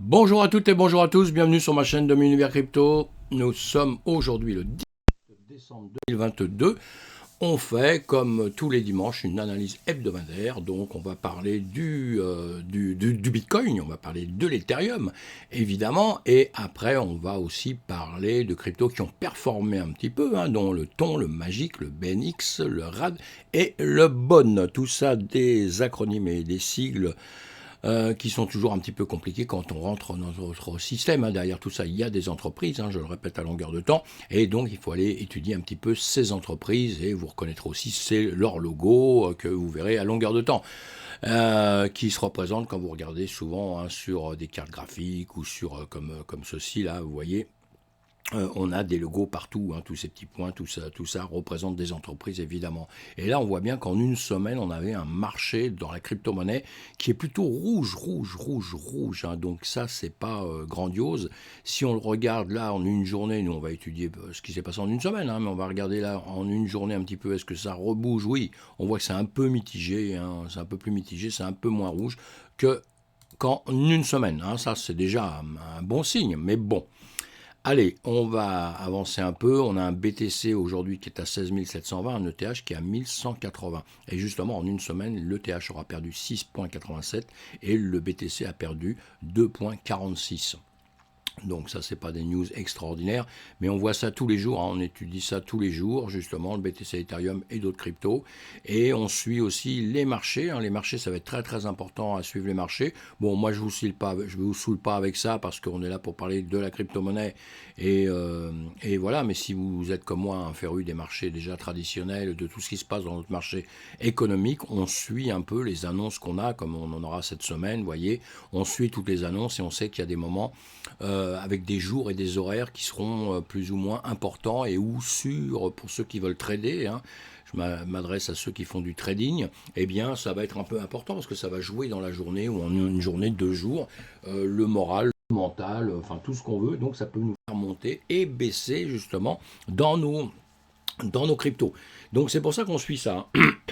Bonjour à toutes et bonjour à tous, bienvenue sur ma chaîne de mon univers crypto. Nous sommes aujourd'hui le 10 décembre 2022. On fait, comme tous les dimanches, une analyse hebdomadaire. Donc, on va parler du Bitcoin, on va parler de l'Ethereum, évidemment. Et après, on va aussi parler de cryptos qui ont performé un petit peu, dont le Thon, le Magic, le BNX, le RAD et le BON. Tout ça des acronymes et des sigles qui sont toujours un petit peu compliqués quand on rentre dans notre système. Derrière tout ça, il y a des entreprises, je le répète à longueur de temps, et donc il faut aller étudier un petit peu ces entreprises, et vous reconnaîtrez aussi leur logo que vous verrez à longueur de temps. Qui se représentent quand vous regardez souvent sur des cartes graphiques ou sur comme ceci là, vous voyez. On a des logos partout, tous ces petits points, tout ça représente des entreprises évidemment. Et là, on voit bien qu'en une semaine, on avait un marché dans la crypto-monnaie qui est plutôt rouge. Donc ça, c'est pas grandiose. Si on le regarde là en une journée, nous on va étudier ce qui s'est passé en une semaine, mais on va regarder là en une journée un petit peu, est-ce que ça rebouge? Oui, on voit que c'est un peu mitigé, c'est un peu plus mitigé, c'est un peu moins rouge que qu'en une semaine. Ça, c'est déjà un bon signe, mais bon. Allez, on va avancer un peu. On a un BTC aujourd'hui qui est à 16 720, un ETH qui est à 1180. Et justement, en une semaine, l'ETH aura perdu 6,87 et le BTC a perdu 2,46. Donc ça, c'est pas des news extraordinaires, mais on voit ça tous les jours, on étudie ça tous les jours, justement, le BTC, Ethereum et d'autres cryptos. Et on suit aussi les marchés. Les marchés, ça va être très très important à suivre les marchés. Bon, moi, je vous saoule pas avec ça parce qu'on est là pour parler de la crypto-monnaie. Et voilà, mais si vous êtes comme moi un féru des marchés déjà traditionnels, de tout ce qui se passe dans notre marché économique, on suit un peu les annonces qu'on a, comme on en aura cette semaine, vous voyez. On suit toutes les annonces et on sait qu'il y a des moments avec des jours et des horaires qui seront plus ou moins importants et ou sûrs pour ceux qui veulent trader. Je m'adresse à ceux qui font du trading, eh bien ça va être un peu important parce que ça va jouer dans la journée ou en une journée, 2 jours, le moral, le mental, enfin tout ce qu'on veut, donc ça peut nous faire monter et baisser justement dans nos cryptos. Donc c'est pour ça qu'on suit ça.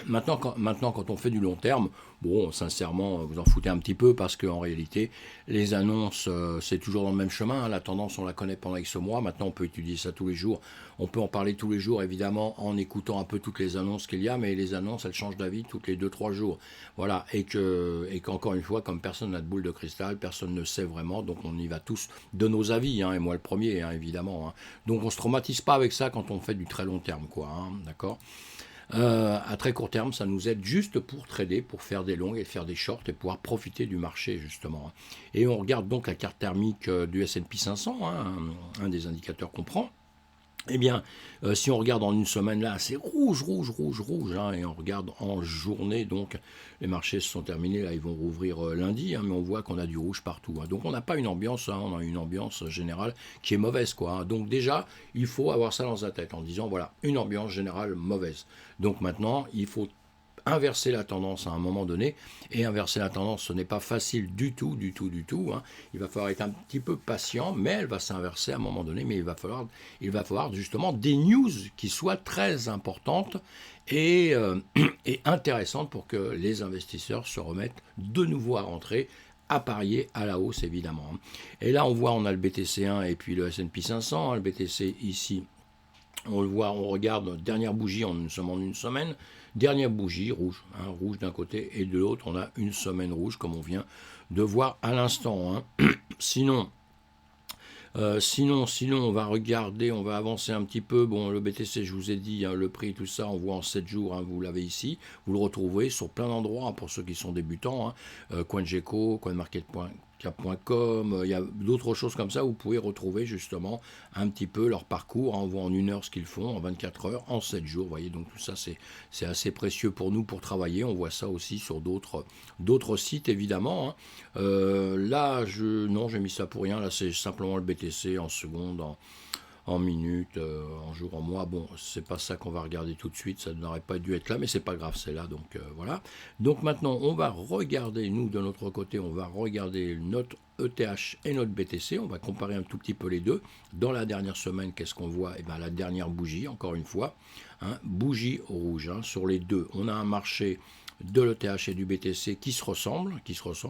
Maintenant, quand on fait du long terme, bon, sincèrement, vous en foutez un petit peu parce qu'en réalité, les annonces, c'est toujours dans le même chemin. La tendance, on la connaît pendant X mois. Maintenant, on peut étudier ça tous les jours. On peut en parler tous les jours, évidemment, en écoutant un peu toutes les annonces qu'il y a. Mais les annonces, elles changent d'avis toutes les 2-3 jours. Voilà. Et qu'encore une fois, comme personne n'a de boule de cristal, personne ne sait vraiment. Donc, on y va tous de nos avis. Et moi, le premier, évidemment. Donc, on ne se traumatise pas avec ça quand on fait du très long terme, quoi. D'accord. À très court terme, ça nous aide juste pour trader, pour faire des longues et faire des shorts et pouvoir profiter du marché justement. Et on regarde donc la carte thermique du S&P 500, un des indicateurs qu'on prend. Eh bien, si on regarde en une semaine là, c'est rouge, et on regarde en journée, donc les marchés se sont terminés, là ils vont rouvrir lundi, mais on voit qu'on a du rouge partout. Donc on n'a pas une ambiance, on a une ambiance générale qui est mauvaise, quoi. Donc déjà, il faut avoir ça dans sa tête en disant, voilà, une ambiance générale mauvaise. Donc maintenant, il faut inverser la tendance à un moment donné. Et inverser la tendance, ce n'est pas facile du tout. Il va falloir être un petit peu patient, mais elle va s'inverser à un moment donné. Mais il va falloir justement des news qui soient très importantes et intéressantes pour que les investisseurs se remettent de nouveau à rentrer, à parier à la hausse évidemment. Et là on a le BTC1 et puis le S&P 500, le BTC ici. On le voit, on regarde, dernière bougie, nous sommes en une semaine, dernière bougie rouge, rouge d'un côté et de l'autre, on a une semaine rouge comme on vient de voir à l'instant. Sinon, on va regarder, on va avancer un petit peu. Bon, le BTC, je vous ai dit, le prix, tout ça, on voit en 7 jours, vous l'avez ici. Vous le retrouvez sur plein d'endroits pour ceux qui sont débutants. CoinGecko, CoinMarketCap.com, il y a d'autres choses comme ça où vous pouvez retrouver justement un petit peu leur parcours. On voit en 1 heure ce qu'ils font, en 24 heures, en 7 jours. Vous voyez, donc tout ça, c'est assez précieux pour nous pour travailler. On voit ça aussi sur d'autres sites, évidemment. Là, non, j'ai mis ça pour rien. Là, c'est simplement le BTC en secondes, en minutes, en jours, en mois. Bon, c'est pas ça qu'on va regarder tout de suite. Ça n'aurait pas dû être là, mais c'est pas grave, c'est là. Donc voilà. Donc maintenant, on va regarder, nous, de notre côté, on va regarder notre ETH et notre BTC. On va comparer un tout petit peu les deux. Dans la dernière semaine, qu'est-ce qu'on voit? Eh bien, la dernière bougie, encore une fois, bougie rouge sur les deux. On a un marché de l'ETH et du BTC qui se ressemblent,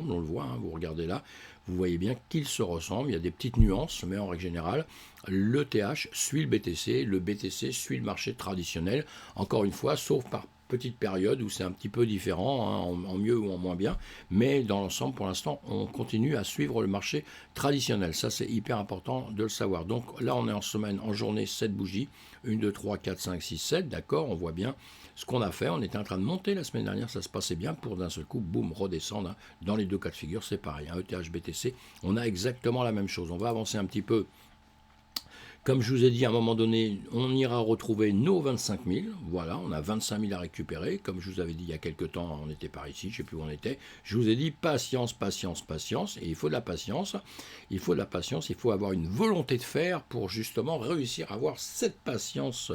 on le voit, hein, vous regardez là, vous voyez bien qu'ils se ressemblent, il y a des petites nuances, mais en règle générale, l'ETH suit le BTC suit le marché traditionnel, encore une fois, sauf par petite période où c'est un petit peu différent, hein, en mieux ou en moins bien, mais dans l'ensemble, pour l'instant, on continue à suivre le marché traditionnel. Ça, c'est hyper important de le savoir. Donc là, on est en semaine, en journée, 7 bougies, 1, 2, 3, 4, 5, 6, 7, d'accord, on voit bien ce qu'on a fait. On était en train de monter la semaine dernière, ça se passait bien, pour d'un seul coup, boum, redescendre. Hein. Dans les deux cas de figure, c'est pareil, hein, ETH, BTC, on a exactement la même chose. On va avancer un petit peu. Comme je vous ai dit, à un moment donné, on ira retrouver nos 25 000. Voilà, on a 25 000 à récupérer. Comme je vous avais dit il y a quelques temps, on était par ici, je ne sais plus où on était. Je vous ai dit patience, patience, patience. Et il faut de la patience. Il faut de la patience. Il faut avoir une volonté de faire pour justement réussir à avoir cette patience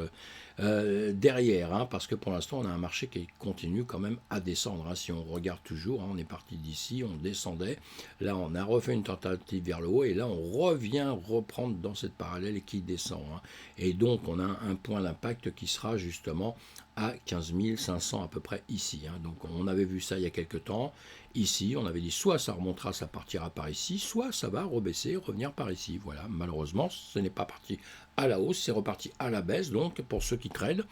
derrière. Hein, parce que pour l'instant, on a un marché qui continue quand même à descendre. Hein. Si on regarde toujours, hein, on est parti d'ici, on descendait. Là, on a refait une tentative vers le haut. Et là, on revient reprendre dans cette parallèle qui descend. Hein. Et donc, on a un point d'impact qui sera justement à 15 500 à peu près ici. Hein. Donc, on avait vu ça il y a quelques temps. Ici, on avait dit soit ça remontera, ça partira par ici, soit ça va rebaisser, revenir par ici. Voilà, malheureusement, ce n'est pas parti à la hausse, c'est reparti à la baisse. Donc, pour ceux qui tradent,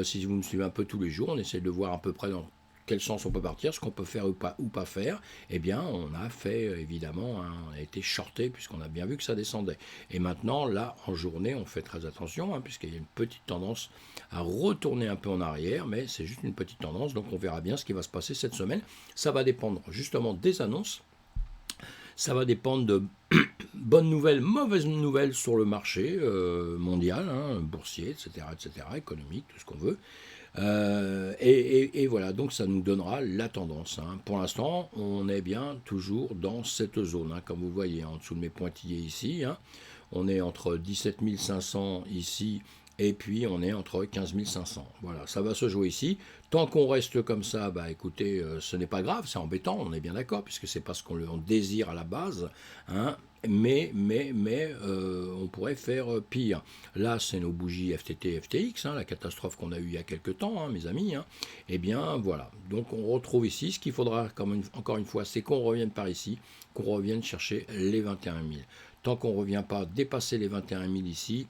si vous me suivez un peu tous les jours, on essaie de voir à peu près dans quel sens on peut partir, ce qu'on peut faire ou pas faire, eh bien, on a fait, évidemment, hein, on a été shorté, puisqu'on a bien vu que ça descendait. Et maintenant, là, en journée, on fait très attention, hein, puisqu'il y a une petite tendance à retourner un peu en arrière, mais c'est juste une petite tendance, donc on verra bien ce qui va se passer cette semaine. Ça va dépendre justement des annonces, ça va dépendre de bonnes nouvelles, mauvaises nouvelles sur le marché mondial, hein, boursier, etc., économique, tout ce qu'on veut. Et voilà, donc ça nous donnera la tendance. Hein. Pour l'instant, on est bien toujours dans cette zone, hein, comme vous voyez, en dessous de mes pointillés ici. Hein. On est entre 17 500 ici, et puis on est entre 15 500. Voilà, ça va se jouer ici. Tant qu'on reste comme ça, bah écoutez, ce n'est pas grave, c'est embêtant, on est bien d'accord, puisque c'est pas ce qu'on désire à la base. Hein. Mais on pourrait faire pire. Là, c'est nos bougies FTT, FTX, hein, la catastrophe qu'on a eue il y a quelques temps, hein, mes amis. Hein. Eh bien, voilà. Donc, on retrouve ici. Ce qu'il faudra, encore une fois, c'est qu'on revienne par ici, qu'on revienne chercher les 21 000. Tant qu'on ne revient pas dépasser les 21 000 ici,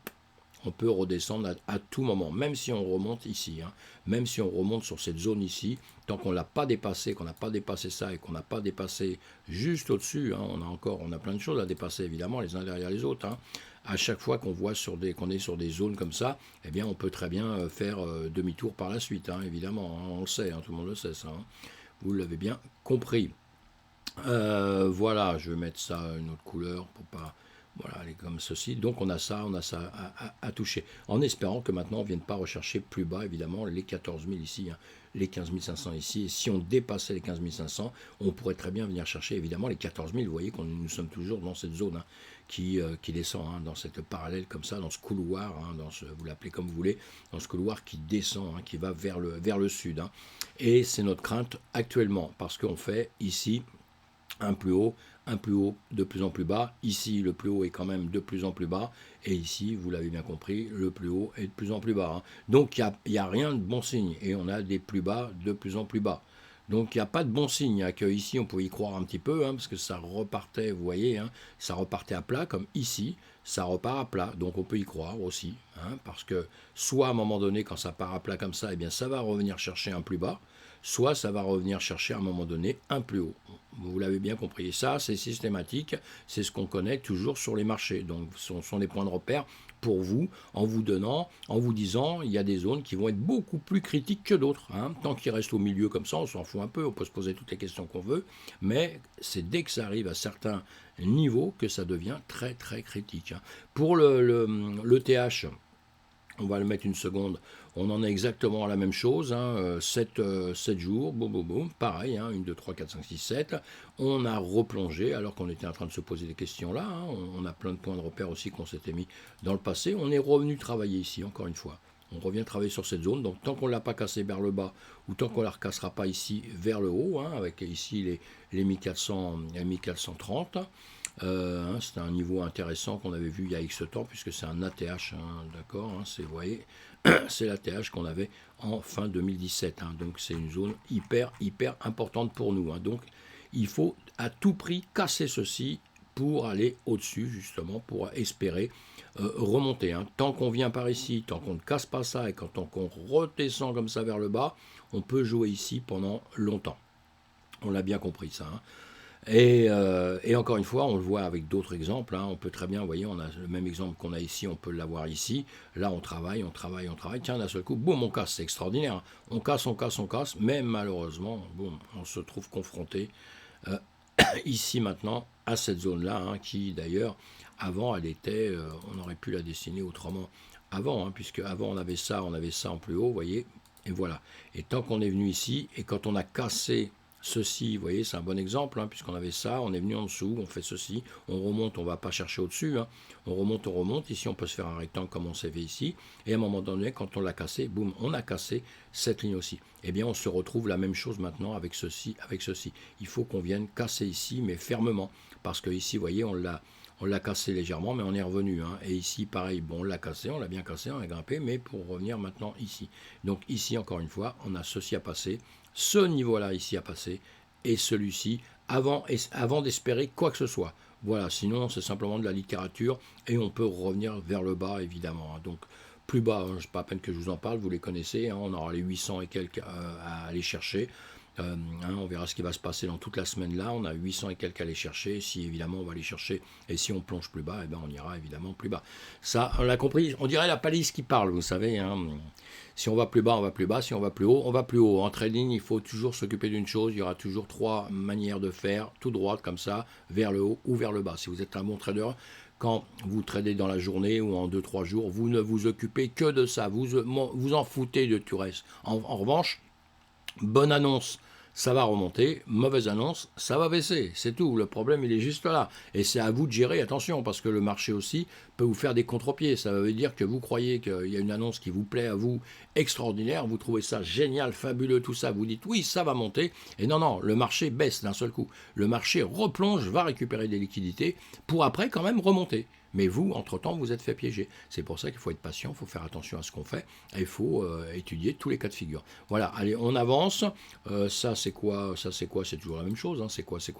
on peut redescendre à tout moment, même si on remonte ici, hein, même si on remonte sur cette zone ici, tant qu'on ne l'a pas dépassé, qu'on n'a pas dépassé ça et qu'on n'a pas dépassé juste au-dessus, hein, on a plein de choses à dépasser évidemment les uns derrière les autres. Hein. À chaque fois qu'on voit qu'on est sur des zones comme ça, eh bien on peut très bien faire demi-tour par la suite, hein, évidemment, hein, on le sait, hein, tout le monde le sait ça. Hein. Vous l'avez bien compris. Voilà, je vais mettre ça une autre couleur pour pas. Voilà, elle est comme ceci. Donc on a ça à toucher. En espérant que maintenant on ne vienne pas rechercher plus bas, évidemment, les 14 000 ici, hein, les 15 500 ici. Et si on dépassait les 15 500, on pourrait très bien venir chercher, évidemment, les 14 000. Vous voyez que nous sommes toujours dans cette zone hein, qui descend, hein, dans cette parallèle comme ça, dans ce couloir, hein, vous l'appelez comme vous voulez, dans ce couloir qui descend, hein, qui va vers le sud. Hein. Et c'est notre crainte actuellement, parce qu'on fait ici un plus haut, de plus en plus bas. Ici, le plus haut est quand même de plus en plus bas. Et ici, vous l'avez bien compris, le plus haut est de plus en plus bas. Hein. Donc, il n'y a rien de bon signe. Et on a des plus bas de plus en plus bas. Donc, il n'y a pas de bon signe. Hein, que ici, on pouvait y croire un petit peu, hein, parce que ça repartait, vous voyez, hein, ça repartait à plat, comme ici, ça repart à plat. Donc, on peut y croire aussi. Hein, parce que, soit à un moment donné, quand ça part à plat comme ça, eh bien, ça va revenir chercher un plus bas. Soit ça va revenir chercher à un moment donné un plus haut. Vous l'avez bien compris. Et ça, c'est systématique. C'est ce qu'on connaît toujours sur les marchés. Donc, ce sont des points de repère pour vous, en vous disant, il y a des zones qui vont être beaucoup plus critiques que d'autres. Hein. Tant qu'ils restent au milieu comme ça, on s'en fout un peu. On peut se poser toutes les questions qu'on veut. Mais c'est dès que ça arrive à certains niveaux que ça devient très, très critique. Hein. Pour l'ETH, on va le mettre une seconde. On en est exactement à la même chose. Hein, 7 jours, boum, pareil, hein, 1, 2, 3, 4, 5, 6, 7. On a replongé alors qu'on était en train de se poser des questions là. Hein, on a plein de points de repère aussi qu'on s'était mis dans le passé. On est revenu travailler ici, encore une fois. On revient travailler sur cette zone. Donc tant qu'on ne l'a pas cassé vers le bas, ou tant qu'on ne la recassera pas ici vers le haut, hein, avec ici les 1400, 1430, C'est un niveau intéressant qu'on avait vu il y a X temps, puisque c'est un ATH, d'accord, vous voyez, c'est l'ATH qu'on avait en fin 2017, donc c'est une zone hyper importante pour nous, donc il faut à tout prix casser ceci pour aller au-dessus, justement, pour espérer remonter. Tant qu'on vient par ici, tant qu'on ne casse pas ça, et tant qu'on redescend comme ça vers le bas, on peut jouer ici pendant longtemps. On l'a bien compris ça. Et encore une fois, on le voit avec d'autres exemples. On peut très bien, vous voyez, on a le même exemple qu'on a ici, on peut l'avoir ici. Là, on travaille. Tiens, d'un seul coup, boum, on casse. C'est extraordinaire. On casse. Mais malheureusement, boum, on se trouve confronté ici maintenant à cette zone-là, qui d'ailleurs, avant, elle était, on aurait pu la dessiner autrement avant, puisque avant on avait ça en plus haut, vous voyez, et voilà. Et tant qu'on est venu ici, et quand on a cassé ceci, vous voyez, c'est un bon exemple, puisqu'on avait ça, on est venu en dessous, on fait ceci, on remonte, on ne va pas chercher au-dessus, on remonte, ici on peut se faire un rectangle comme on s'est fait ici, et à un moment donné, quand on l'a cassé, boum, on a cassé cette ligne aussi. Eh bien, on se retrouve la même chose maintenant avec ceci, Il faut qu'on vienne casser ici, mais fermement, parce que ici, vous voyez, on l'a cassé légèrement, mais on est revenu. Et ici, pareil, bon, on l'a cassé, on l'a bien cassé, on a grimpé, mais pour revenir maintenant ici. Donc ici, encore une fois, on a ceci à passer, ce niveau-là ici à passer, et celui-ci, avant d'espérer quoi que ce soit. Voilà, sinon c'est simplement de la littérature, et on peut revenir vers le bas, évidemment. Donc plus bas, c'est pas à peine que je vous en parle, vous les connaissez, on aura les 800 et quelques à aller chercher. On verra ce qui va se passer dans toute la semaine là. On a 800 et quelques à aller chercher. Si évidemment on va aller chercher, et si on plonge plus bas, on ira évidemment plus bas. Ça, on l'a compris. On dirait la palisse qui parle, vous savez. Si on va plus bas, on va plus bas. Si on va plus haut, on va plus haut. En trading, il faut toujours s'occuper d'une chose. Il y aura toujours 3 manières de faire, tout droit comme ça, vers le haut ou vers le bas. Si vous êtes un bon trader, quand vous tradez dans la journée ou en 2-3 jours, vous ne vous occupez que de ça. Vous en foutez de tout reste. En revanche, bonne annonce, ça va remonter. Mauvaise annonce, ça va baisser. C'est tout. Le problème, il est juste là. Et c'est à vous de gérer. Attention, parce que le marché aussi peut vous faire des contre-pieds. Ça veut dire que vous croyez qu'il y a une annonce qui vous plaît à vous, extraordinaire. Vous trouvez ça génial, fabuleux, tout ça. Vous dites oui, ça va monter. Et non, le marché baisse d'un seul coup. Le marché replonge, va récupérer des liquidités pour après quand même remonter. Mais vous, entre-temps, vous êtes fait piéger. C'est pour ça qu'il faut être patient, il faut faire attention à ce qu'on fait, et il faut étudier tous les cas de figure. Voilà, allez, on avance. Ça, c'est quoi? C'est toujours la même chose. C'est quoi? C'est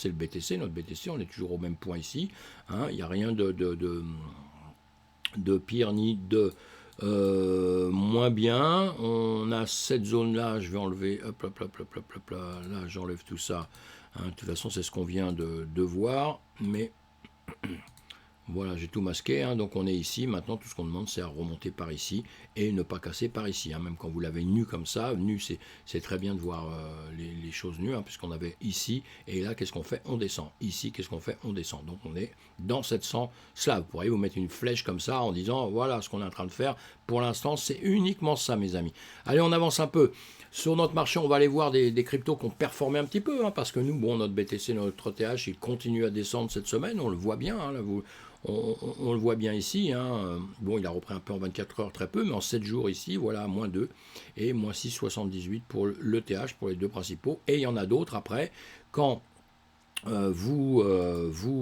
le BTC, notre BTC, on est toujours au même point ici. Il n'y a rien de pire ni de moins bien. On a cette zone-là, je vais enlever, hop, là, j'enlève tout ça. De toute façon, c'est ce qu'on vient de voir, mais... Voilà, j'ai tout masqué, donc on est ici. Maintenant, tout ce qu'on demande, c'est à remonter par ici et ne pas casser par ici. Même quand vous l'avez nu comme ça, nu, c'est très bien de voir les choses nues, puisqu'on avait ici, et là, qu'est-ce qu'on fait? On descend. Ici, qu'est-ce qu'on fait? On descend. Donc, on est dans 700 slabs. Vous pourriez vous mettre une flèche comme ça en disant, voilà ce qu'on est en train de faire. Pour l'instant, c'est uniquement ça, mes amis. Allez, on avance un peu. Sur notre marché, on va aller voir des cryptos qui ont performé un petit peu, parce que nous, bon, notre BTC, notre ETH, il continue à descendre cette semaine. On le voit bien, là, on le voit bien ici, bon, il a repris un peu en 24 heures, très peu, mais en 7 jours ici, voilà, moins 2 et moins 6,78 pour l'ETH, pour les deux principaux. Et il y en a d'autres après, quand vous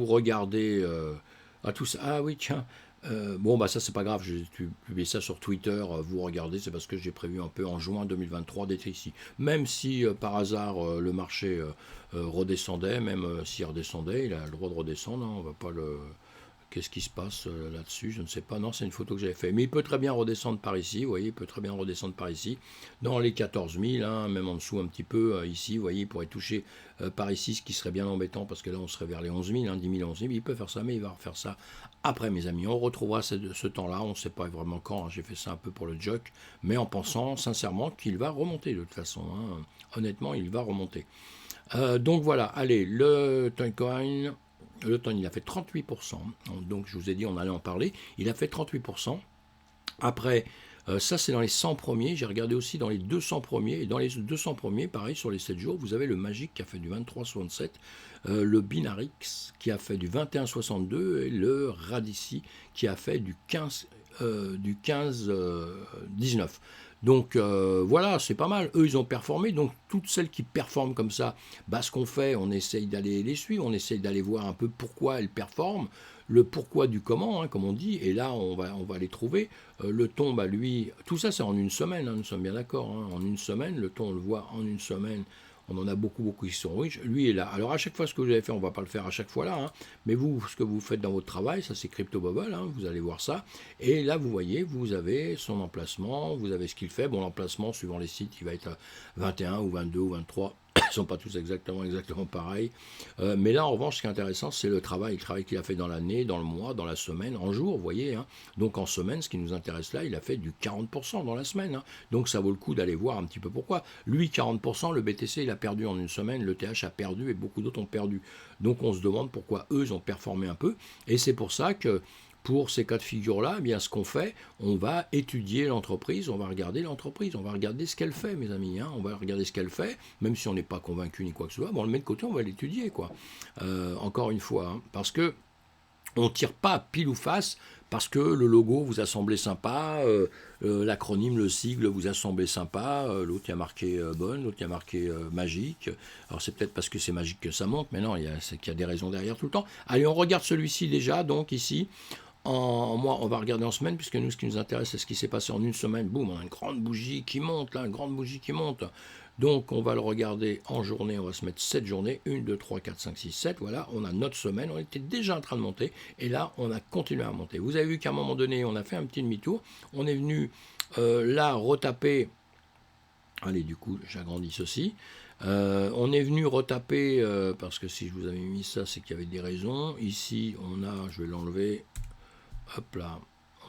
regardez à tout ça. Ah oui, tiens, bon, ça c'est pas grave, j'ai publié ça sur Twitter, vous regardez, c'est parce que j'ai prévu un peu en juin 2023 d'être ici. Même si par hasard le marché redescendait, même s'il redescendait, il a le droit de redescendre, on va pas le... Qu'est-ce qui se passe là-dessus? Je ne sais pas. Non, c'est une photo que j'avais faite. Mais il peut très bien redescendre par ici. Vous voyez, il peut très bien redescendre par ici. Dans les 14 000, même en dessous un petit peu. Ici, vous voyez, il pourrait toucher par ici, ce qui serait bien embêtant parce que là, on serait vers les 11 000, 10 000, 11 000. Il peut faire ça, mais il va refaire ça après, mes amis. On retrouvera ce temps-là. On ne sait pas vraiment quand. J'ai fait ça un peu pour le joke. Mais en pensant sincèrement qu'il va remonter de toute façon. Honnêtement, il va remonter. Donc voilà. Allez, le Toncoin... Le ton, il a fait 38%. Donc, je vous ai dit, on allait en parler. Il a fait 38%. Après, ça, c'est dans les 100 premiers. J'ai regardé aussi dans les 200 premiers. Et dans les 200 premiers, pareil, sur les 7 jours, vous avez le Magic qui a fait du 23,67, le Binarix qui a fait du 21,62 et le Radici qui a fait du 15 du 15-19. Donc voilà, c'est pas mal. Eux, ils ont performé. Donc toutes celles qui performent comme ça, bah, ce qu'on fait, on essaye d'aller les suivre, on essaye d'aller voir un peu pourquoi elles performent, le pourquoi du comment, hein, comme on dit. Et là, on va les trouver. Le thon, bah, lui, tout ça, c'est en une semaine, hein, nous sommes bien d'accord. Hein, en une semaine, le thon, on le voit en une semaine. On en a beaucoup, beaucoup qui sont riches. Lui est là. Alors, à chaque fois, ce que vous avez fait, on ne va pas le faire à chaque fois là. Hein, mais vous, ce que vous faites dans votre travail, ça, c'est Crypto Bubble. Hein, vous allez voir ça. Et là, vous voyez, vous avez son emplacement, vous avez ce qu'il fait. Bon, l'emplacement, suivant les sites, il va être à 21 ou 22 ou 23. Ils ne sont pas tous exactement pareils. Mais là, en revanche, ce qui est intéressant, c'est le travail qu'il a fait dans l'année, dans le mois, dans la semaine, en jour, vous voyez. Hein. Donc, en semaine, ce qui nous intéresse là, il a fait du 40% dans la semaine. Hein. Donc, ça vaut le coup d'aller voir un petit peu pourquoi. Lui, 40%, le BTC, il a perdu en une semaine, le TH a perdu et beaucoup d'autres ont perdu. Donc, on se demande pourquoi eux, ils ont performé un peu. Et c'est pour ça que pour ces cas de figure-là, eh bien, ce qu'on fait, on va étudier l'entreprise, on va regarder l'entreprise, on va regarder ce qu'elle fait, mes amis. Hein, on va regarder ce qu'elle fait, même si on n'est pas convaincu ni quoi que ce soit, bon, on le met de côté, on va l'étudier, quoi. Encore une fois, hein, parce que on ne tire pas pile ou face parce que le logo vous a semblé sympa, l'acronyme, le sigle vous a semblé sympa, l'autre il y a marqué bonne, l'autre il y a marqué magique. Alors c'est peut-être parce que c'est magique que ça monte, mais non, c'est qu'il y a des raisons derrière tout le temps. Allez, on regarde celui-ci déjà, donc ici. En mois, on va regarder en semaine, puisque nous, ce qui nous intéresse, c'est ce qui s'est passé en une semaine. Boum, on a une grande bougie qui monte, là, une grande bougie qui monte. Donc, on va le regarder en journée. On va se mettre 7 journées. 1, 2, 3, 4, 5, 6, 7. Voilà, on a notre semaine. On était déjà en train de monter. Et là, on a continué à monter. Vous avez vu qu'à un moment donné, on a fait un petit demi-tour. On est venu là retaper. Allez, du coup, j'agrandis ceci. On est venu retaper, parce que si je vous avais mis ça, c'est qu'il y avait des raisons. Ici, on a, je vais l'enlever. Hop là,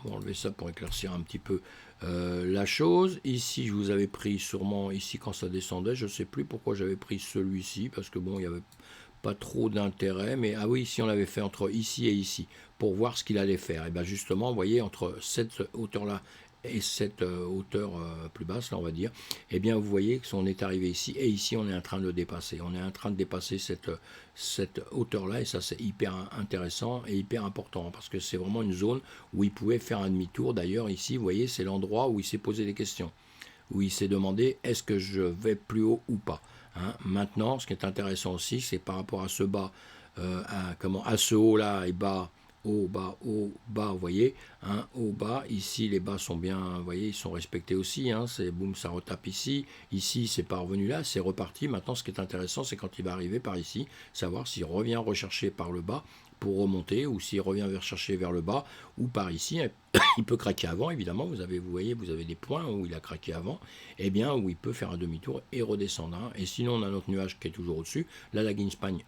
on va enlever ça pour éclaircir un petit peu la chose. Ici, je vous avais pris sûrement, ici quand ça descendait, je ne sais plus pourquoi j'avais pris celui-ci, parce que bon, il n'y avait pas trop d'intérêt, mais ah oui, ici on l'avait fait entre ici et ici, pour voir ce qu'il allait faire. Et bien justement, vous voyez, entre cette hauteur-là et cette hauteur plus basse, là on va dire, eh bien vous voyez qu'on est arrivé ici, et ici on est en train de le dépasser. On est en train de dépasser cette hauteur-là, et ça c'est hyper intéressant et hyper important, parce que c'est vraiment une zone où il pouvait faire un demi-tour. D'ailleurs ici, vous voyez, c'est l'endroit où il s'est posé des questions, où il s'est demandé est-ce que je vais plus haut ou pas. Hein. Maintenant, ce qui est intéressant aussi, c'est par rapport à ce bas, à ce haut-là et bas, haut, bas, vous voyez, hein, haut, bas, ici les bas sont bien, vous voyez, ils sont respectés aussi, hein, c'est boum, ça retape ici, c'est pas revenu là, c'est reparti. Maintenant, ce qui est intéressant, c'est quand il va arriver par ici, savoir s'il revient rechercher par le bas pour remonter, ou s'il revient chercher vers le bas, ou par ici, il peut craquer avant, évidemment, vous voyez, vous avez des points où il a craqué avant, et bien où il peut faire un demi-tour et redescendre. Hein. Et sinon, on a notre nuage qui est toujours au-dessus, là, la Ginspagne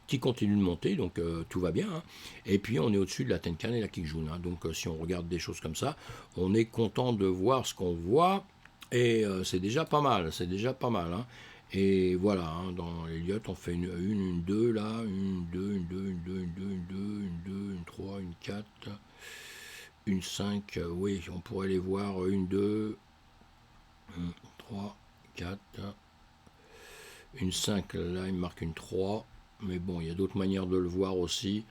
qui continue de monter, donc tout va bien. Hein. Et puis on est au-dessus de la Tenkan et la Kijun. Hein. Donc si on regarde des choses comme ça, on est content de voir ce qu'on voit, et c'est déjà pas mal, c'est déjà pas mal. Hein. Et voilà, hein, dans Elliott, on fait une 2 là, une 2, une 2, une 2, une 2, une 2, une 2, une 3, une 4, une 5, oui, on pourrait les voir, une 2, 3, 4, une 5, là il marque une 3, mais bon, il y a d'autres manières de le voir aussi,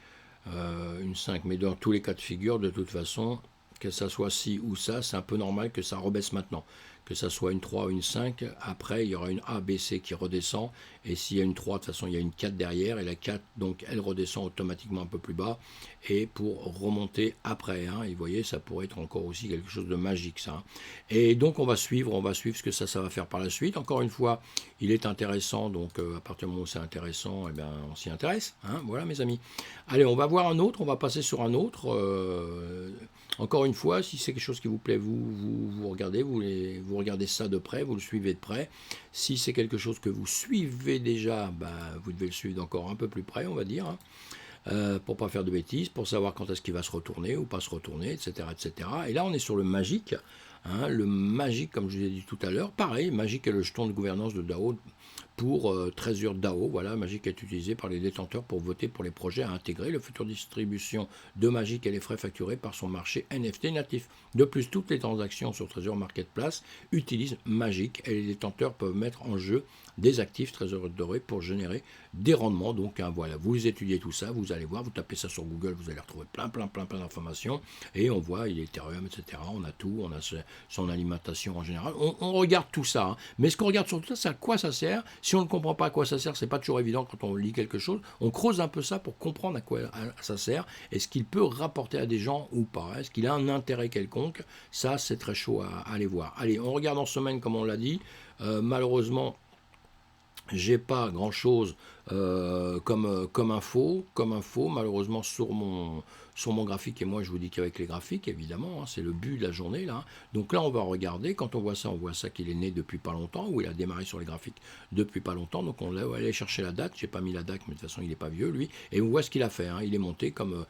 une 5, mais dans tous les cas de figure, de toute façon, que ça soit ci ou ça, c'est un peu normal que ça rebaisse maintenant. Que ça soit une 3 ou une 5, après il y aura une A, B, C qui redescend, et s'il y a une 3, de toute façon il y a une 4 derrière, et la 4, donc elle redescend automatiquement un peu plus bas, et pour remonter après, hein, et vous voyez, ça pourrait être encore aussi quelque chose de magique, ça. Hein. Et donc on va suivre ce que ça va faire par la suite. Encore une fois, il est intéressant, donc à partir du moment où c'est intéressant, eh bien, on s'y intéresse, hein, voilà mes amis. Allez, on va voir un autre, on va passer sur un autre. Encore une fois, si c'est quelque chose qui vous plaît, vous regardez, vous regardez ça de près, vous le suivez de près. Si c'est quelque chose que vous suivez déjà, vous devez le suivre d'encore un peu plus près, on va dire, hein, pour pas faire de bêtises, pour savoir quand est-ce qu'il va se retourner ou pas se retourner, etc., etc. Et là, on est sur le magique. Hein. Le Magic, comme je vous ai dit tout à l'heure, pareil, Magic est le jeton de gouvernance de DAO pour Trésor DAO. Voilà, Magic est utilisé par les détenteurs pour voter pour les projets à intégrer. Le futur distribution de Magic et les frais facturés par son marché NFT natif. De plus, toutes les transactions sur Trésor Marketplace utilisent Magic et les détenteurs peuvent mettre en jeu des actifs Trésor doré pour générer des rendements. Donc hein, voilà, vous étudiez tout ça, vous allez voir, vous tapez ça sur Google, vous allez retrouver plein d'informations et on voit, il y a Ethereum, etc. On a tout, on a son alimentation en général. On regarde tout ça, hein. Mais ce qu'on regarde surtout ça, c'est à quoi ça sert. Si on ne comprend pas à quoi ça sert, c'est pas toujours évident quand on lit quelque chose. On creuse un peu ça pour comprendre à quoi ça sert. Est-ce qu'il peut rapporter à des gens ou pas? Est-ce qu'il a un intérêt quelconque? Ça, c'est très chaud à aller voir. Allez, on regarde en semaine, comme on l'a dit. Malheureusement, j'ai pas grand chose comme info, malheureusement sur mon graphique, et moi je vous dis qu'avec les graphiques évidemment, hein, c'est le but de la journée là. Donc là on va regarder, quand on voit ça qu'il est né depuis pas longtemps, ou il a démarré sur les graphiques depuis pas longtemps, donc on va aller chercher la date, j'ai pas mis la date mais de toute façon il n'est pas vieux lui, et on voit ce qu'il a fait, hein. Il est monté comme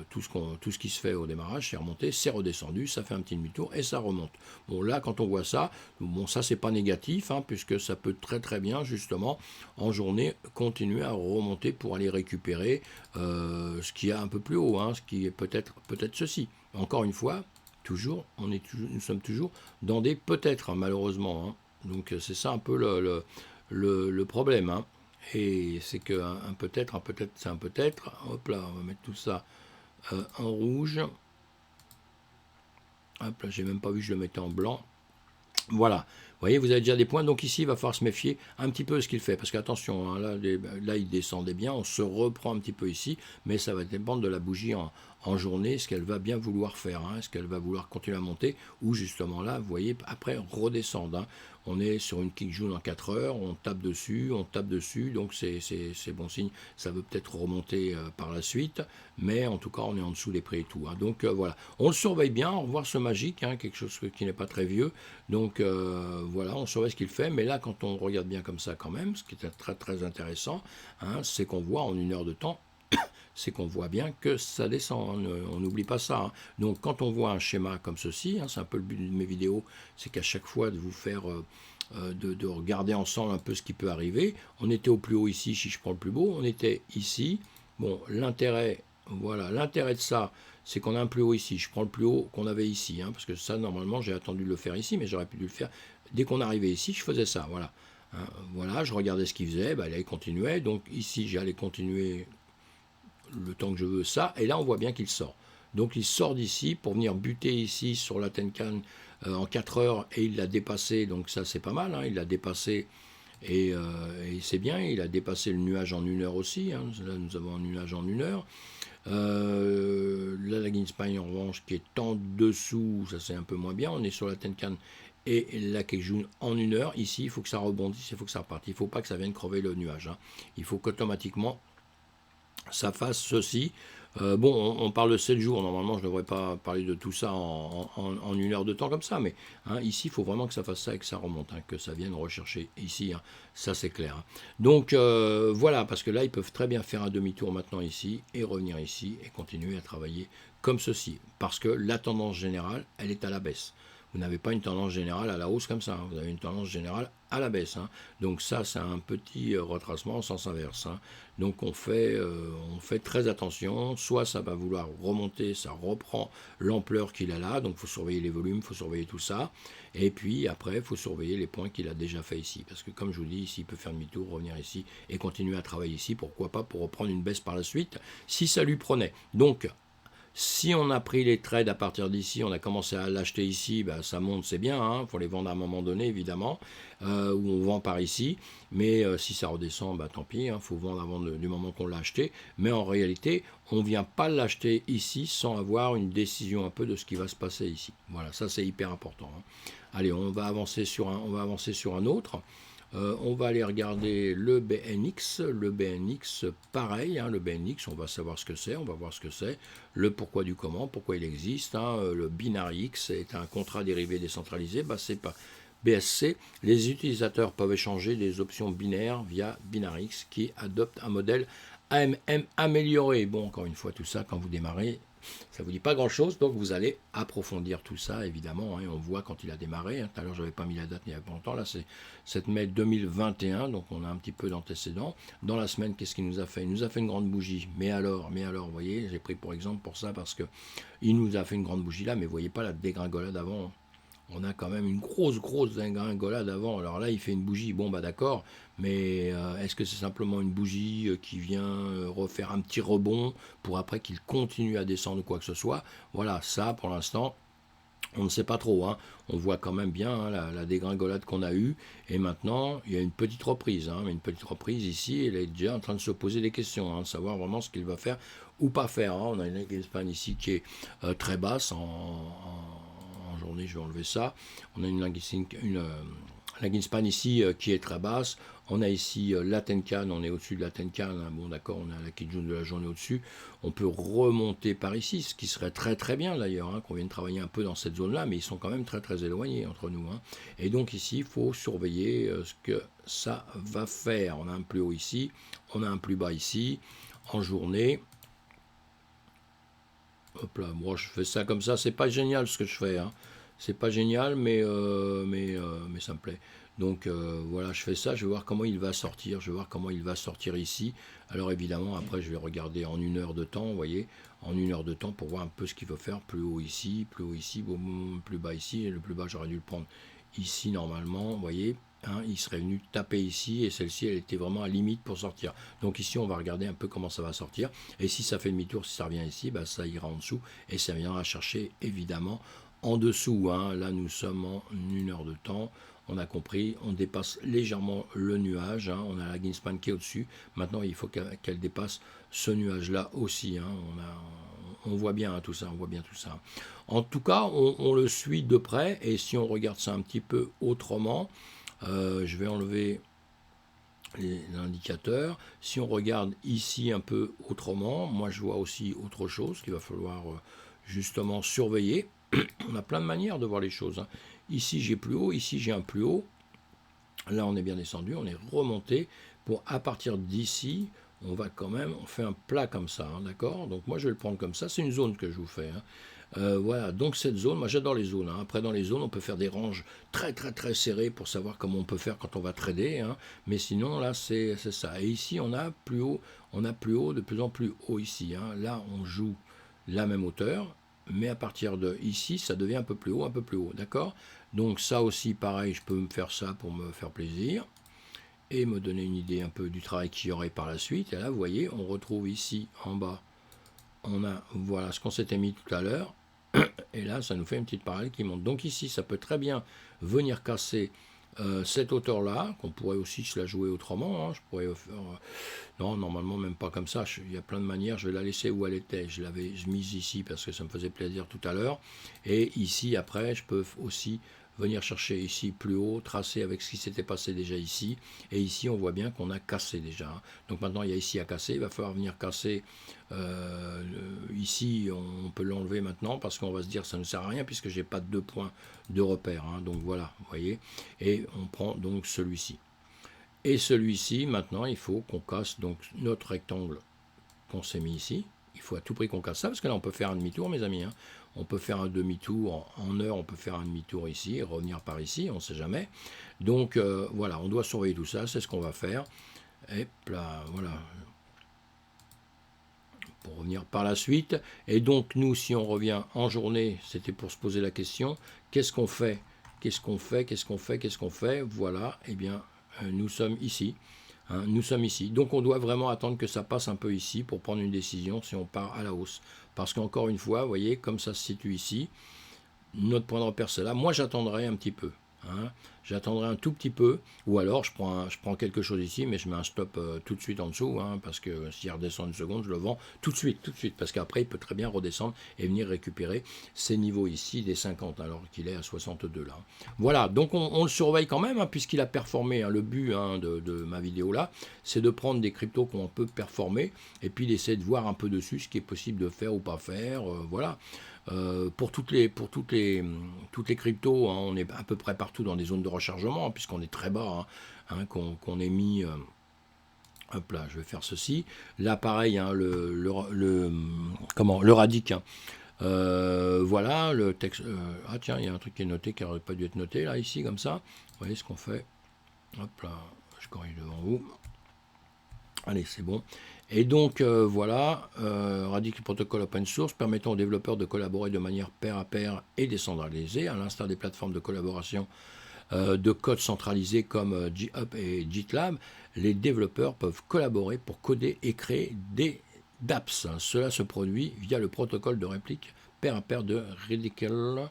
tout ce qui se fait au démarrage, c'est remonté, c'est redescendu, ça fait un petit demi-tour et ça remonte. Bon là quand on voit ça, bon ça c'est pas négatif, hein, puisque ça peut très bien justement en journée continuer à remonter pour aller récupérer ce qu'il y a un peu plus haut, hein, ce qui est peut-être ceci. Encore une fois, nous sommes toujours dans des peut-être, hein, malheureusement, hein. Donc c'est ça un peu le problème, hein. Et c'est qu'un peut-être, c'est un peut-être. Hop là, on va mettre tout ça en rouge. Hop là, j'ai même pas vu que je le mettais en blanc. Voilà, vous voyez, vous avez déjà des points, donc ici il va falloir se méfier un petit peu de ce qu'il fait, parce qu'attention, hein, là il descendait bien, on se reprend un petit peu ici, mais ça va dépendre de la bougie en journée, ce qu'elle va bien vouloir faire, hein, est-ce qu'elle va vouloir continuer à monter, ou justement là, vous voyez, après redescendre, hein. On est sur une kick jaune en 4 heures, on tape dessus, donc c'est bon signe, ça veut peut-être remonter par la suite, mais en tout cas on est en dessous des prix et tout, hein. Donc voilà, on le surveille bien, on va voir ce magique, hein, quelque chose qui n'est pas très vieux, donc voilà, on surveille ce qu'il fait, mais là quand on regarde bien comme ça quand même, ce qui est très intéressant, hein, c'est qu'on voit en 1 heure de temps, c'est qu'on voit bien que ça descend, hein, on n'oublie pas ça, hein. Donc quand on voit un schéma comme ceci, hein, c'est un peu le but de mes vidéos, c'est qu'à chaque fois de vous faire, de regarder ensemble un peu ce qui peut arriver. On était au plus haut ici, si je prends le plus beau, on était ici, bon l'intérêt, voilà, l'intérêt de ça, c'est qu'on a un plus haut ici, je prends le plus haut qu'on avait ici, hein, parce que ça normalement j'ai attendu de le faire ici, mais j'aurais pu le faire, dès qu'on arrivait ici, je faisais ça, voilà. Hein, voilà, je regardais ce qu'il faisait, bah, là il continuait, donc ici j'allais continuer le temps que je veux ça, et là on voit bien qu'il sort. Donc il sort d'ici pour venir buter ici sur la Tenkan en 4 heures, et il l'a dépassé, donc ça c'est pas mal, hein, il l'a dépassé, et c'est bien, il a dépassé le nuage en 1 heure aussi, hein. Là nous avons un nuage en 1 heure. Là la Ginspine en revanche qui est en dessous, ça c'est un peu moins bien, on est sur la Tenkan et la Kekjun en 1 heure. Ici il faut que ça rebondisse, il faut que ça reparte, il ne faut pas que ça vienne crever le nuage, hein. Il faut qu'automatiquement ça fasse ceci. Bon, on parle de 7 jours, normalement je ne devrais pas parler de tout ça en 1 heure de temps comme ça, mais hein, ici il faut vraiment que ça fasse ça et que ça remonte, hein, que ça vienne rechercher ici, hein, ça c'est clair, hein. Donc voilà, parce que là ils peuvent très bien faire un demi-tour maintenant ici et revenir ici et continuer à travailler comme ceci, parce que la tendance générale elle est à la baisse. Vous n'avez pas une tendance générale à la hausse comme ça, hein. Vous avez une tendance générale à la baisse, hein. Donc ça, c'est un petit retracement en sens inverse, hein. Donc on fait très attention, soit ça va vouloir remonter, ça reprend l'ampleur qu'il a là, donc il faut surveiller les volumes, il faut surveiller tout ça, et puis après, il faut surveiller les points qu'il a déjà fait ici, parce que comme je vous dis, ici, il peut faire demi-tour, revenir ici, et continuer à travailler ici, pourquoi pas pour reprendre une baisse par la suite, si ça lui prenait. Donc, si on a pris les trades à partir d'ici, on a commencé à l'acheter ici, bah, ça monte, c'est bien, hein, faut les vendre à un moment donné, évidemment, ou on vend par ici, mais si ça redescend, bah, tant pis, hein, faut vendre avant du moment qu'on l'a acheté, mais en réalité, on ne vient pas l'acheter ici sans avoir une décision un peu de ce qui va se passer ici. Voilà, ça c'est hyper important, hein. Allez, on va avancer sur un autre. On va aller regarder le BNX. Le BNX, pareil, hein, le BNX, on va savoir ce que c'est, on va voir ce que c'est, le pourquoi du comment, pourquoi il existe, hein. Le Binary X est un contrat dérivé décentralisé, bah, c'est pas BSC. Les utilisateurs peuvent échanger des options binaires via Binary X qui adopte un modèle améliorer. Bon, encore une fois, tout ça, quand vous démarrez, ça vous dit pas grand-chose, donc vous allez approfondir tout ça, évidemment. Hein, on voit quand il a démarré. Hein, tout à l'heure, je n'avais pas mis la date il y a pas longtemps. Là, c'est 7 mai 2021, donc on a un petit peu d'antécédent. Dans la semaine, qu'est-ce qu'il nous a fait? Il nous a fait une grande bougie. Mais alors, vous voyez, j'ai pris pour exemple pour ça, parce que il nous a fait une grande bougie là, mais vous voyez pas la dégringolade avant. On a quand même une grosse dégringolade avant. Alors là, il fait une bougie, bon bah d'accord, mais est-ce que c'est simplement une bougie qui vient refaire un petit rebond pour après qu'il continue à descendre ou quoi que ce soit? Voilà, ça pour l'instant, on ne sait pas trop. Hein. On voit quand même bien hein, la dégringolade qu'on a eue. Et maintenant, il y a une petite reprise. Hein, mais une petite reprise ici, elle est déjà en train de se poser des questions, hein, savoir vraiment ce qu'il va faire ou pas faire. Hein. On a une Espagne ici qui est très basse en journée, je vais enlever ça. On a une Laginspan ici qui est très basse. On a ici la Tenkan, on est au-dessus de la Tenkan. Hein. Bon d'accord, on a la Kijun de la journée au-dessus. On peut remonter par ici, ce qui serait très bien d'ailleurs, hein, qu'on vienne travailler un peu dans cette zone-là, mais ils sont quand même très éloignés entre nous. Hein. Et donc ici, il faut surveiller ce que ça va faire. On a un plus haut ici, on a un plus bas ici, en journée. Hop là, moi je fais ça comme ça, c'est pas génial ce que je fais, hein. C'est pas génial, mais ça me plaît. Donc voilà, je fais ça, je vais voir comment il va sortir, je vais voir comment il va sortir ici. Alors évidemment, après je vais regarder en 1 heure de temps, vous voyez, en 1 heure de temps pour voir un peu ce qu'il va faire, plus haut ici, plus bas ici, et le plus bas j'aurais dû le prendre ici normalement, vous voyez. Hein, il serait venu taper ici et celle-ci elle était vraiment à limite pour sortir. Donc ici on va regarder un peu comment ça va sortir et si ça fait demi-tour, si ça revient ici, bah, ça ira en dessous et ça viendra chercher évidemment en dessous. Hein. Là nous sommes en 1 heure de temps, on a compris, on dépasse légèrement le nuage, hein. On a la Greenspan qui est au-dessus, maintenant il faut qu'elle dépasse ce nuage là aussi. Hein. On voit bien hein, tout ça, on voit bien tout ça. En tout cas on le suit de près et si on regarde ça un petit peu autrement, je vais enlever l'indicateur. Si on regarde ici un peu autrement, moi je vois aussi autre chose qu'il va falloir justement surveiller. On a plein de manières de voir les choses. Hein. Ici j'ai plus haut, ici j'ai un plus haut. Là on est bien descendu, on est remonté. Pour à partir d'ici, on va quand même, on fait un plat comme ça, hein, d'accord? Donc moi je vais le prendre comme ça, c'est une zone que je vous fais. Hein. Voilà, donc cette zone, moi j'adore les zones. Hein. Après dans les zones, on peut faire des ranges très serrées pour savoir comment on peut faire quand on va trader. Hein. Mais sinon là c'est ça. Et ici on a plus haut, de plus en plus haut ici. Hein. Là on joue la même hauteur, mais à partir de ici ça devient un peu plus haut, d'accord? Donc ça aussi pareil, je peux me faire ça pour me faire plaisir et me donner une idée un peu du travail qu'il y aurait par la suite. Et là vous voyez, on retrouve ici en bas, on a voilà ce qu'on s'était mis tout à l'heure. Et là, ça nous fait une petite parallèle qui monte. Donc ici, ça peut très bien venir casser cette hauteur-là, qu'on pourrait aussi se la jouer autrement. Hein. Je pourrais faire... non, normalement, même pas comme ça. Il y a plein de manières. Je vais la laisser où elle était. Je l'avais mise ici parce que ça me faisait plaisir tout à l'heure. Et ici, après, je peux aussi venir chercher ici plus haut, tracer avec ce qui s'était passé déjà ici. Et ici, on voit bien qu'on a cassé déjà. Hein. Donc maintenant, il y a ici à casser. Il va falloir venir casser. Ici, on peut l'enlever maintenant parce qu'on va se dire ça ne sert à rien puisque j'ai pas de 2 points de repère. Hein. Donc voilà, vous voyez. Et on prend donc celui-ci. Et celui-ci, maintenant, il faut qu'on casse donc notre rectangle qu'on s'est mis ici. Il faut à tout prix qu'on casse ça, parce que là, on peut faire un demi-tour, mes amis. Hein. On peut faire un demi-tour en heure, on peut faire un demi-tour ici, et revenir par ici, on ne sait jamais. Donc, voilà, on doit surveiller tout ça, c'est ce qu'on va faire. Et là, voilà. Pour revenir par la suite. Et donc, nous, si on revient en journée, c'était pour se poser la question, qu'est-ce qu'on fait? Voilà, eh bien, nous sommes ici. Hein, nous sommes ici. Donc on doit vraiment attendre que ça passe un peu ici pour prendre une décision si on part à la hausse. Parce qu'encore une fois, vous voyez, comme ça se situe ici, notre point de repère c'est là. Moi j'attendrai un petit peu. Hein. J'attendrai un tout petit peu, ou alors je prends quelque chose ici, mais je mets un stop tout de suite en dessous, hein, parce que s'il redescend une seconde, je le vends tout de suite, parce qu'après il peut très bien redescendre et venir récupérer ces niveaux ici des 50, alors qu'il est à 62 là. Voilà, donc on le surveille quand même, hein, puisqu'il a performé. Hein, le but hein, de ma vidéo là, c'est de prendre des cryptos qu'on peut performer, et puis d'essayer de voir un peu dessus ce qui est possible de faire ou pas faire, voilà. Pour toutes les cryptos, hein, on est à peu près partout dans des zones de rechargement, hein, puisqu'on est très bas, hein, qu'on ait mis Hop là, je vais faire ceci. Là, pareil, hein, le radic. Hein. Voilà, le texte. Ah tiens, il y a un truc qui est noté qui n'aurait pas dû être noté, là, ici, comme ça. Vous voyez ce qu'on fait. Hop là, je corrige devant vous. Allez, c'est bon. Et donc, voilà, Radic protocole open source permettant aux développeurs de collaborer de manière pair à pair et décentralisée, à l'instar des plateformes de collaboration de code centralisé comme GitHub et GitLab. Les développeurs peuvent collaborer pour coder et créer des dApps. Cela se produit via le protocole de réplique pair à pair de Radical,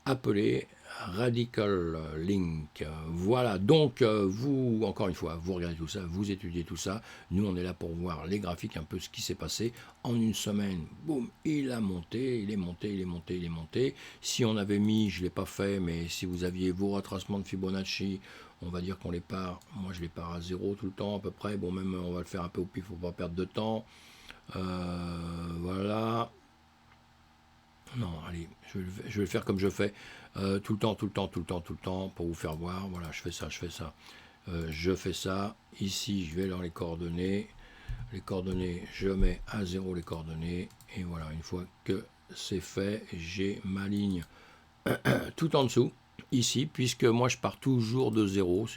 appelé Radical Link. Voilà, donc vous, encore une fois, vous regardez tout ça, vous étudiez tout ça. Nous, on est là pour voir les graphiques, un peu ce qui s'est passé. En une semaine, boum, il a monté, il est monté, il est monté, il est monté. Si on avait mis, je ne l'ai pas fait, mais si vous aviez vos retracements de Fibonacci, on va dire qu'on les part, moi je les pars à 0 tout le temps à peu près. Bon, même on va le faire un peu au pif, il ne faut pas perdre de temps. Voilà. Non, allez, je vais le faire comme je fais tout le temps, tout le temps, tout le temps, tout le temps, pour vous faire voir. Voilà, je fais ça, je fais ça. Je fais ça. Ici, je vais dans les coordonnées. Les coordonnées, je mets à 0 les coordonnées. Et voilà, une fois que c'est fait, j'ai ma ligne tout en dessous, ici, puisque moi, je pars toujours de 0.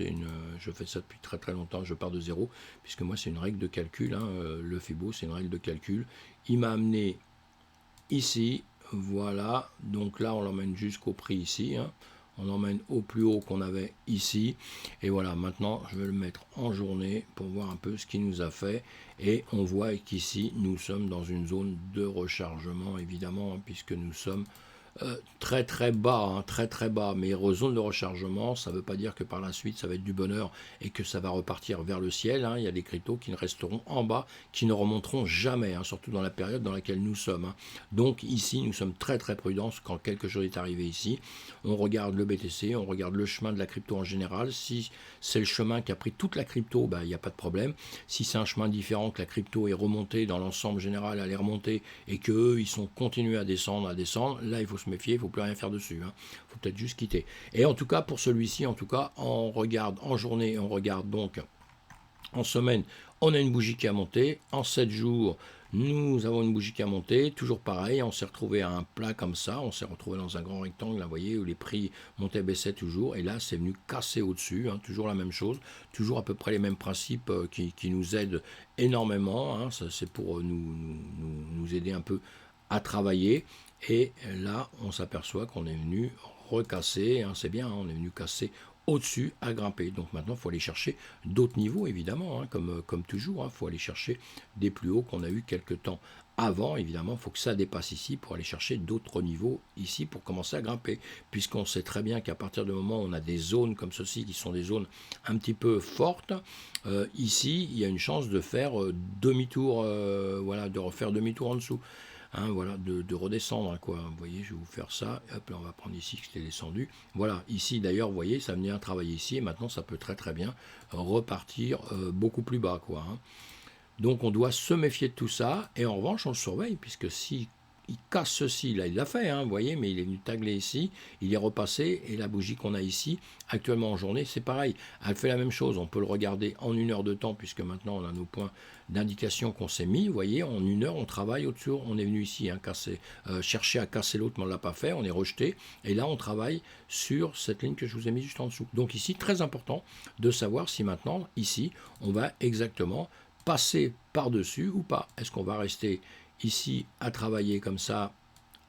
Je fais ça depuis très très longtemps, je pars de 0, puisque moi, c'est une règle de calcul. Hein, le Fibo, c'est une règle de calcul. Il m'a amené ici. Voilà, donc là on l'emmène jusqu'au prix ici, hein. On l'emmène au plus haut qu'on avait ici, et voilà, maintenant je vais le mettre en journée pour voir un peu ce qu'il nous a fait, et on voit qu'ici nous sommes dans une zone de rechargement évidemment, hein, puisque nous sommes très très bas, hein, très très bas, mais zone de rechargement, ça ne veut pas dire que par la suite ça va être du bonheur et que ça va repartir vers le ciel, hein. Il y a des cryptos qui resteront en bas, qui ne remonteront jamais, hein, surtout dans la période dans laquelle nous sommes, hein. Donc ici nous sommes très très prudents quand quelque chose est arrivé ici. On regarde le BTC, on regarde le chemin de la crypto en général. Si c'est le chemin qui a pris toute la crypto, il n'y a pas de problème. Si c'est un chemin différent, que la crypto est remontée dans l'ensemble général, elle est remontée et qu'eux ils sont continués à descendre, là il faut se méfier, il ne faut plus rien faire dessus, hein. Il faut peut-être juste quitter. Et en tout cas, pour celui-ci, en tout cas, on regarde en journée, on regarde donc en semaine, on a une bougie qui a monté. En 7 jours, nous avons une bougie qui a monté. Toujours pareil, on s'est retrouvé à un plat comme ça. On s'est retrouvé dans un grand rectangle, là, vous voyez, où les prix montaient, baissaient toujours. Et là, c'est venu casser au-dessus, hein, toujours la même chose. Toujours à peu près les mêmes principes qui nous aident énormément, hein. C'est pour nous aider un peu à travailler. Et là, on s'aperçoit qu'on est venu recasser, hein, c'est bien, hein, on est venu casser au-dessus à grimper. Donc maintenant, il faut aller chercher d'autres niveaux, évidemment, hein, comme toujours. Il faut aller chercher des plus hauts qu'on a eu quelques temps avant. Évidemment, il faut que ça dépasse ici pour aller chercher d'autres niveaux ici pour commencer à grimper. Puisqu'on sait très bien qu'à partir du moment où on a des zones comme ceci, qui sont des zones un petit peu fortes, ici, il y a une chance de faire demi-tour, voilà, de refaire demi-tour en dessous. Hein, voilà, de redescendre, hein, quoi. Vous voyez, je vais vous faire ça. Hop, là, on va prendre ici que je l'ai descendu. Voilà, ici d'ailleurs, vous voyez, ça venait à travailler ici et maintenant ça peut très très bien repartir beaucoup plus bas, quoi, hein. Donc on doit se méfier de tout ça et en revanche on le surveille puisque si il casse ceci, là il l'a fait, hein, vous voyez, mais il est venu tagler ici, il est repassé et la bougie qu'on a ici actuellement en journée c'est pareil, elle fait la même chose, on peut le regarder en 1 heure de temps puisque maintenant on a nos points d'indication qu'on s'est mis, vous voyez, en 1 heure on travaille au-dessus, on est venu ici hein, chercher à casser l'autre mais on ne l'a pas fait, on est rejeté et là on travaille sur cette ligne que je vous ai mis juste en dessous. Donc ici très important de savoir si maintenant ici on va exactement passer par-dessus ou pas. Est-ce qu'on va rester ici à travailler comme ça,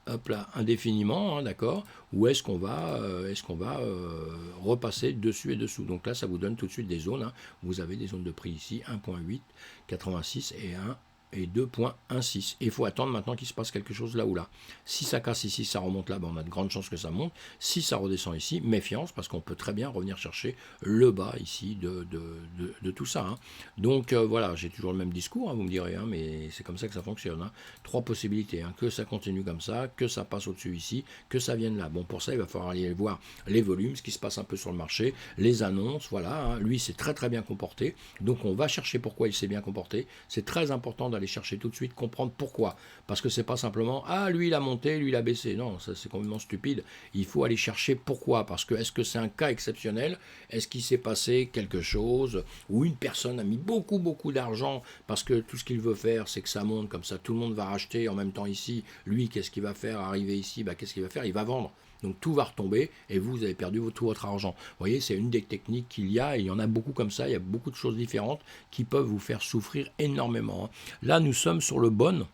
hop là, indéfiniment, hein, d'accord, ou est-ce qu'on va, repasser dessus et dessous. Donc là, ça vous donne tout de suite des zones, hein. Vous avez des zones de prix ici, 1.8, 86 et 1 et 2.16. Et il faut attendre maintenant qu'il se passe quelque chose là ou là. Si ça casse ici, ça remonte là, ben on a de grandes chances que ça monte. Si ça redescend ici, méfiance, parce qu'on peut très bien revenir chercher le bas ici de tout ça, hein. Donc voilà, j'ai toujours le même discours, hein, vous me direz, hein, mais c'est comme ça que ça fonctionne, hein. 3 possibilités, hein, que ça continue comme ça, que ça passe au-dessus ici, que ça vienne là. Bon, pour ça, il va falloir aller voir les volumes, ce qui se passe un peu sur le marché, les annonces, voilà, hein. Lui, c'est très très bien comporté, donc on va chercher pourquoi il s'est bien comporté. C'est très important d'aller aller chercher tout de suite, comprendre pourquoi. Parce que c'est pas simplement, ah, lui il a monté, lui il a baissé. Non, ça c'est complètement stupide. Il faut aller chercher pourquoi. Parce que est-ce que c'est un cas exceptionnel? Est-ce qu'il s'est passé quelque chose? Ou une personne a mis beaucoup, beaucoup d'argent parce que tout ce qu'il veut faire, c'est que ça monte comme ça. Tout le monde va racheter en même temps ici. Lui, qu'est-ce qu'il va faire? Arriver ici, qu'est-ce qu'il va faire? Il va vendre. Donc tout va retomber et vous avez perdu tout votre argent. Vous voyez, c'est une des techniques qu'il y a et il y en a beaucoup comme ça. Il y a beaucoup de choses différentes qui peuvent vous faire souffrir énormément. Là, nous sommes sur le bon.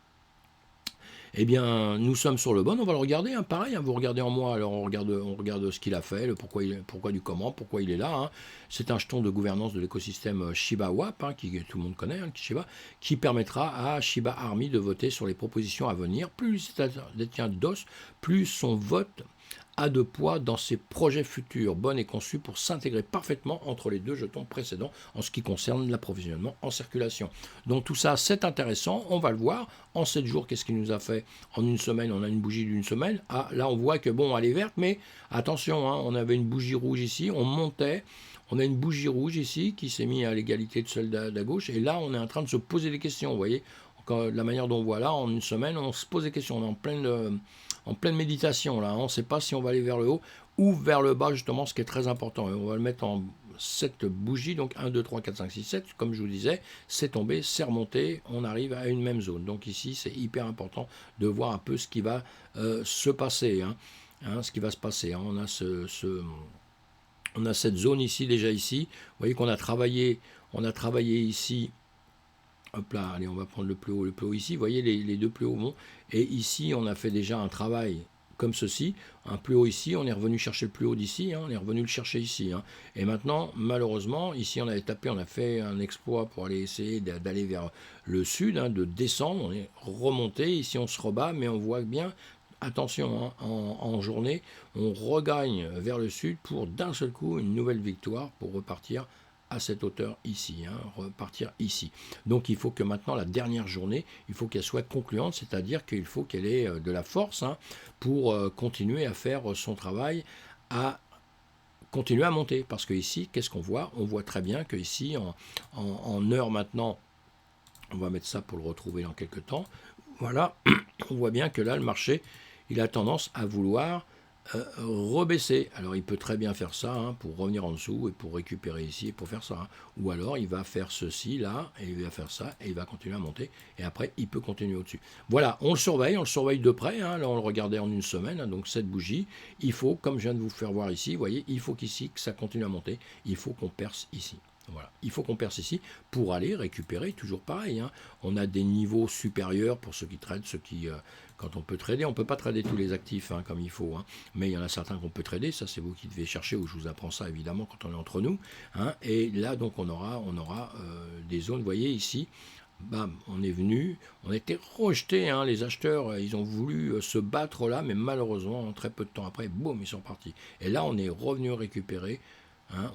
Eh bien, nous sommes sur le bon, on va le regarder, pareil, vous regardez en moi, alors on regarde ce qu'il a fait, le pourquoi du comment, pourquoi il est là. C'est un jeton de gouvernance de l'écosystème Shiba WAP, qui tout le monde connaît, Shiba, qui permettra à Shiba Army de voter sur les propositions à venir. Plus il détient d'os, plus son vote a de poids dans ses projets futurs. Bonne est conçue pour s'intégrer parfaitement entre les deux jetons précédents en ce qui concerne l'approvisionnement en circulation. Donc tout ça, c'est intéressant, on va le voir. En 7 jours, qu'est-ce qu'il nous a fait? En une semaine, on a une bougie d'une semaine. Ah, là, on voit que bon, elle est verte, mais attention, on avait une bougie rouge ici, on montait. On a une bougie rouge ici qui s'est mise à l'égalité de celle de gauche. Et là, on est en train de se poser des questions, vous voyez. La manière dont on voit là, en une semaine, on se pose des questions. On est en pleine méditation là. On ne sait pas si on va aller vers le haut ou vers le bas, justement, ce qui est très important. Et on va le mettre en 7 bougies, donc 1, 2, 3, 4, 5, 6, 7. Comme je vous disais, c'est tombé, c'est remonté, on arrive à une même zone. Donc ici, c'est hyper important de voir un peu ce qui va se passer. Ce qui va se passer. On a cette zone ici, déjà ici. Vous voyez qu'on a travaillé ici. Hop là, allez, on va prendre le plus haut ici. Vous voyez les deux plus hauts monts. Et ici, on a fait déjà un travail comme ceci. Un plus haut ici, on est revenu chercher le plus haut d'ici. On est revenu le chercher ici. Et maintenant, malheureusement, ici, on avait tapé, on a fait un exploit pour aller essayer d'aller vers le sud, de descendre. On est remonté. Ici, on se rebat, mais on voit bien. Attention, en journée, on regagne vers le sud pour d'un seul coup une nouvelle victoire pour repartir à cette hauteur ici, repartir ici. Donc il faut que maintenant la dernière journée, il faut qu'elle soit concluante, c'est-à-dire qu'il faut qu'elle ait de la force pour continuer à faire son travail, à continuer à monter. Parce que ici, qu'est-ce qu'on voit? On voit très bien que ici, en heure maintenant, on va mettre ça pour le retrouver dans quelques temps, voilà, on voit bien que là, le marché, il a tendance à vouloir rebaisser. Alors il peut très bien faire ça pour revenir en dessous et pour récupérer ici et pour faire ça. Ou alors il va faire ceci là et il va faire ça et il va continuer à monter et après il peut continuer au-dessus. Voilà, on le surveille de près. Là on le regardait en une semaine. Donc cette bougie, il faut, comme je viens de vous faire voir ici, vous voyez, il faut qu'ici que ça continue à monter. Il faut qu'on perce ici. Voilà. Il faut qu'on perce ici pour aller récupérer, toujours pareil. On a des niveaux supérieurs pour ceux qui tradent, quand on peut trader, on ne peut pas trader tous les actifs comme il faut, mais il y en a certains qu'on peut trader, ça c'est vous qui devez chercher, ou je vous apprends ça évidemment quand on est entre nous. Et là donc on aura des zones, vous voyez ici, bam, on est venu, on a été rejeté, les acheteurs, ils ont voulu se battre là, mais malheureusement, très peu de temps après, boum, ils sont partis. Et là on est revenu récupérer.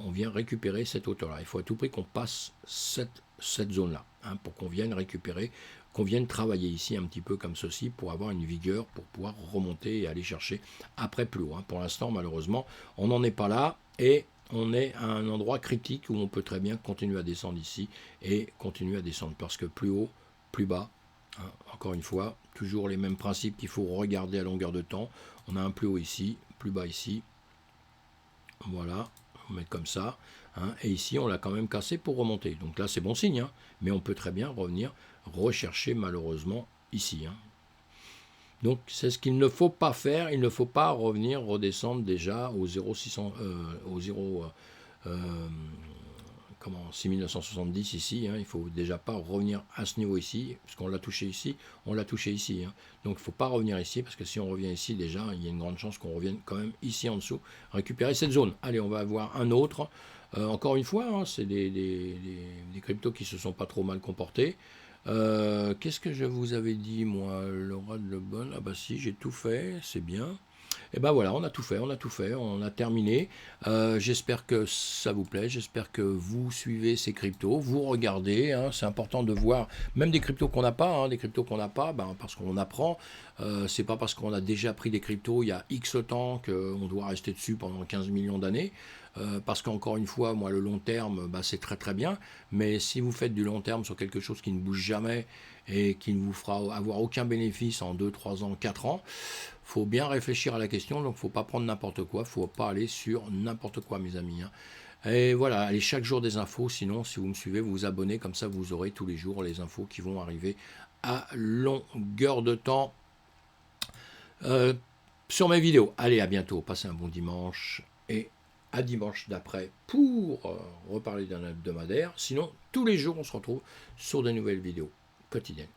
On vient récupérer cette hauteur-là. Il faut à tout prix qu'on passe cette zone-là, pour qu'on vienne récupérer, qu'on vienne travailler ici un petit peu comme ceci pour avoir une vigueur, pour pouvoir remonter et aller chercher après plus haut. Pour l'instant, malheureusement, on n'en est pas là et on est à un endroit critique où on peut très bien continuer à descendre ici et continuer à descendre parce que plus haut, plus bas. Encore une fois, toujours les mêmes principes qu'il faut regarder à longueur de temps. On a un plus haut ici, plus bas ici. Voilà. On met comme ça, et ici on l'a quand même cassé pour remonter, donc là c'est bon signe, mais on peut très bien revenir rechercher malheureusement ici. Donc c'est ce qu'il ne faut pas faire, il ne faut pas revenir redescendre déjà au 0,600, au 6970 ici, il ne faut déjà pas revenir à ce niveau ici, parce qu'on l'a touché ici, donc il ne faut pas revenir ici, parce que si on revient ici déjà, il y a une grande chance qu'on revienne quand même ici en dessous, récupérer cette zone. Allez, on va avoir un autre, encore une fois, c'est des cryptos qui se sont pas trop mal comportés. Qu'est-ce que je vous avais dit moi, le roi de Lebon? Ah bah si, j'ai tout fait, c'est bien. Et ben voilà, on a tout fait, on a terminé. J'espère que ça vous plaît, j'espère que vous suivez ces cryptos, vous regardez, c'est important de voir, même des cryptos qu'on n'a pas, parce qu'on apprend. C'est pas parce qu'on a déjà pris des cryptos il y a X temps qu'on doit rester dessus pendant 15 millions d'années. Parce qu'encore une fois, moi, le long terme, c'est très très bien, mais si vous faites du long terme sur quelque chose qui ne bouge jamais et qui ne vous fera avoir aucun bénéfice en 2, 3 ans, 4 ans, faut bien réfléchir à la question, donc faut pas prendre n'importe quoi, faut pas aller sur n'importe quoi, mes amis. Et voilà, allez chaque jour des infos, sinon si vous me suivez, vous vous abonnez, comme ça vous aurez tous les jours les infos qui vont arriver à longueur de temps sur mes vidéos. Allez, à bientôt, passez un bon dimanche et à dimanche d'après pour reparler d'un hebdomadaire. Sinon, tous les jours, on se retrouve sur de nouvelles vidéos quotidiennes.